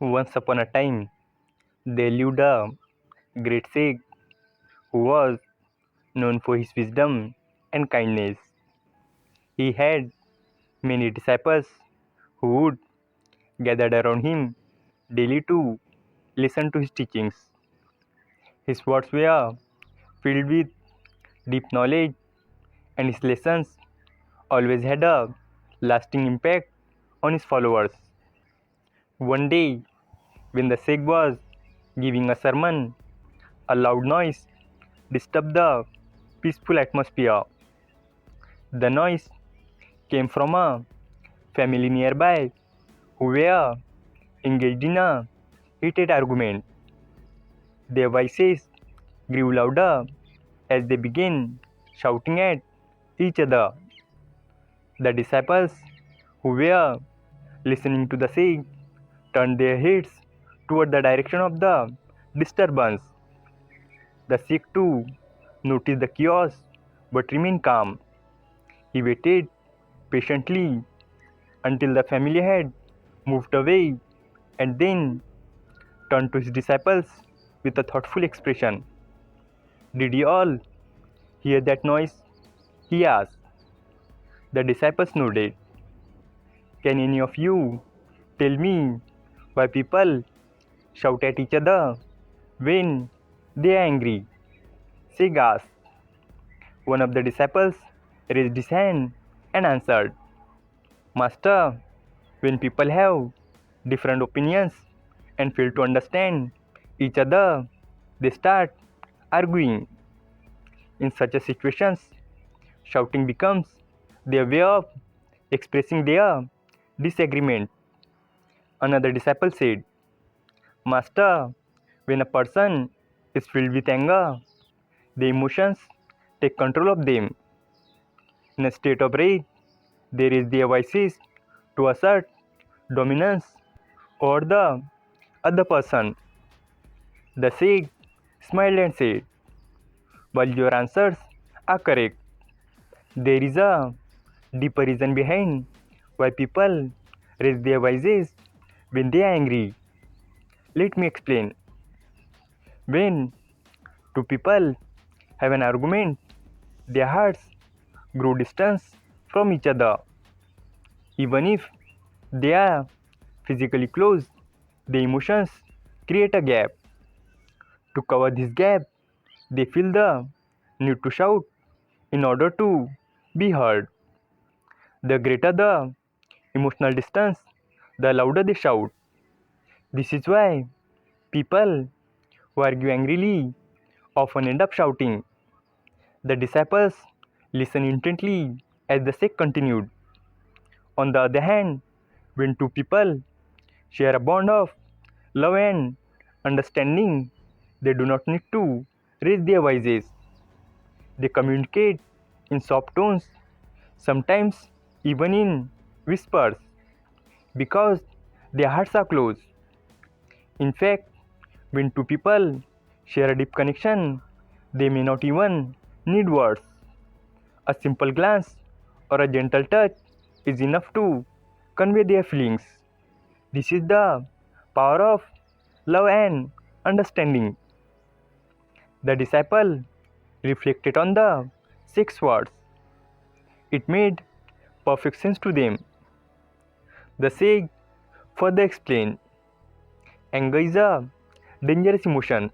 Once upon a time, there lived a great sage who was known for his wisdom and kindness. He had many disciples who would gather around him daily to listen to his teachings. His words were filled with deep knowledge, and his lessons always had a lasting impact on his followers. One day, when the sage was giving a sermon, a loud noise disturbed the peaceful atmosphere. The noise came from a family nearby who were engaged in a heated argument. Their voices grew louder as they began shouting at each other. The disciples who were listening to the sage turned their heads toward the direction of the disturbance. The sage too noticed the chaos but remained calm. He waited patiently until the family had moved away and then turned to his disciples with a thoughtful expression. "Did you all hear that noise?" he asked. The disciples nodded. "Can any of you tell me why people shout at each other when they are angry?" Sage asked. One of the disciples raised his hand and answered, "Master, when people have different opinions and fail to understand each other, they start arguing. In such a situations, shouting becomes their way of expressing their disagreement." Another disciple said, "Master, when a person is filled with anger, the emotions take control of them. In a state of rage, they raise their voices to assert dominance over the other person." The sage smiled and said, "While your answers are correct, there is a deeper reason behind why people raise their voices when they are angry. Let me explain. When two people have an argument, their hearts grow distant from each other. Even if they are physically close, the emotions create a gap. To cover this gap, they feel the need to shout in order to be heard. The greater the emotional distance, the louder they shout. This is why people who argue angrily often end up shouting. The disciples listened intently as the sage continued. On the other hand, when two people share a bond of love and understanding, they do not need to raise their voices. They communicate in soft tones, sometimes even in whispers, because their hearts are close. In fact, when two people share a deep connection, they may not even need words. A simple glance or a gentle touch is enough to convey their feelings. This is the power of love and understanding. The disciple reflected on the six words. It made perfect sense to them. The sage further explained, anger is a dangerous emotion.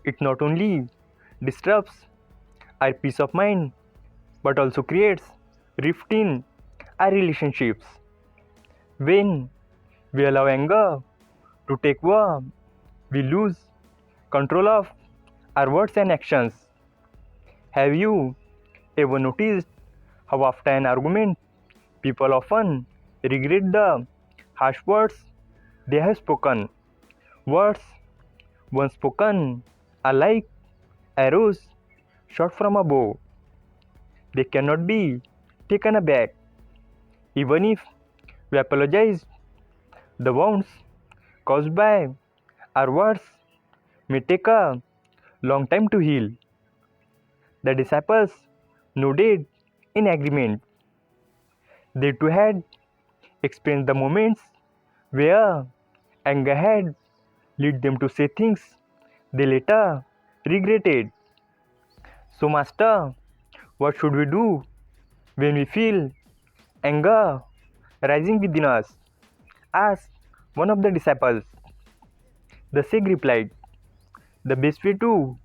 It not only disrupts our peace of mind but also creates rift in our relationships. When we allow anger to take over, we lose control of our words and actions. Have you ever noticed how after an argument, people often regret the harsh words they have spoken? Words once spoken are like arrows shot from a bow. They cannot be taken aback. Even if we apologize, the wounds caused by our words may take a long time to heal. The disciples nodded in agreement. They too had experienced the moments where Anger had led them to say things they later regretted. So, Master, what should we do when we feel anger rising within us? Asked one of the disciples. The Sikh replied, the best way to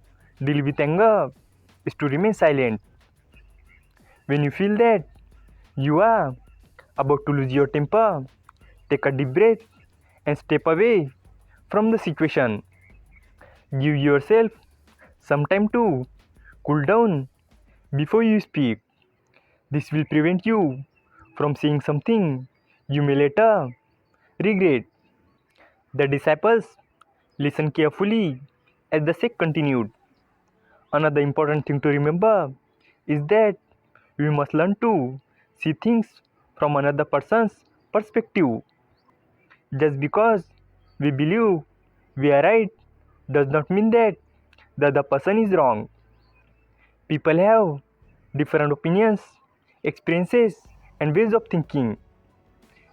deal with anger is to remain silent. When you feel that you are about to lose your temper, take a deep breath and step away from the situation. Give yourself some time to cool down before you speak. This will prevent you from saying something you may later regret. The disciples listened carefully as the Sikh continued. Another important thing to remember is that we must learn to see things from another person's perspective. Just because we believe we are right does not mean that the other person is wrong. People have different opinions, experiences, and ways of thinking.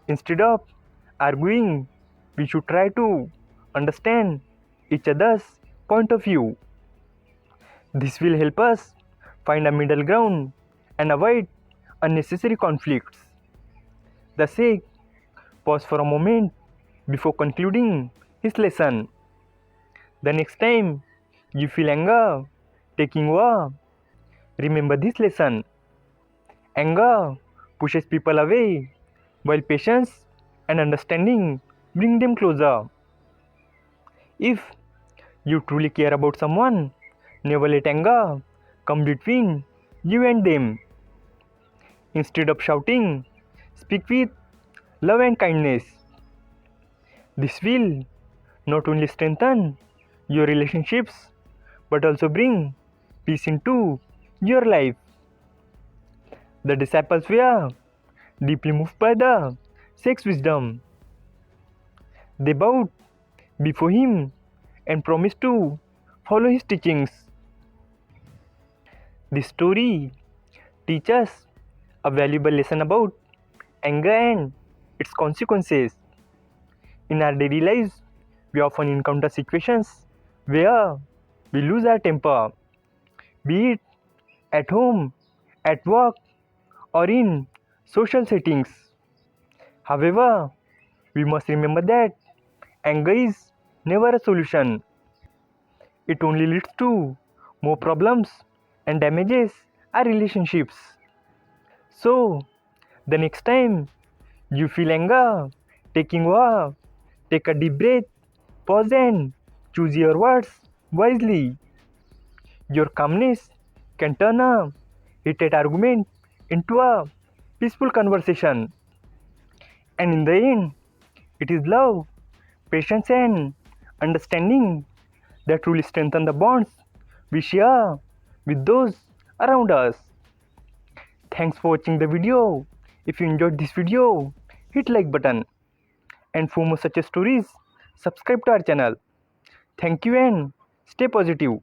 Instead of arguing, we should try to understand each other's point of view. This will help us find a middle ground and avoid unnecessary conflicts. The Sikh paused for a moment before concluding his lesson. The next time you feel anger taking over, remember this lesson. Anger pushes people away, while patience and understanding bring them closer. If you truly care about someone, never let anger come between you and them. Instead of shouting, speak with love and kindness. This will not only strengthen your relationships but also bring peace into your life. The disciples were deeply moved by the Sheikh's wisdom. They bowed before him and promised to follow his teachings. This story teaches a valuable lesson about anger and its consequences. In our daily lives, we often encounter situations where we lose our temper, be it at home, at work, or in social settings. However, we must remember that anger is never a solution. It only leads to more problems and damages our relationships. So, the next time you feel anger taking over, take a deep breath, pause and choose your words wisely. Your calmness can turn a heated argument into a peaceful conversation. And in the end, it is love, patience, and understanding that truly strengthen the bonds we share with those around us. Thanks for watching the video. If you enjoyed this video, hit like button. And for more such stories, subscribe to our channel. Thank you and stay positive.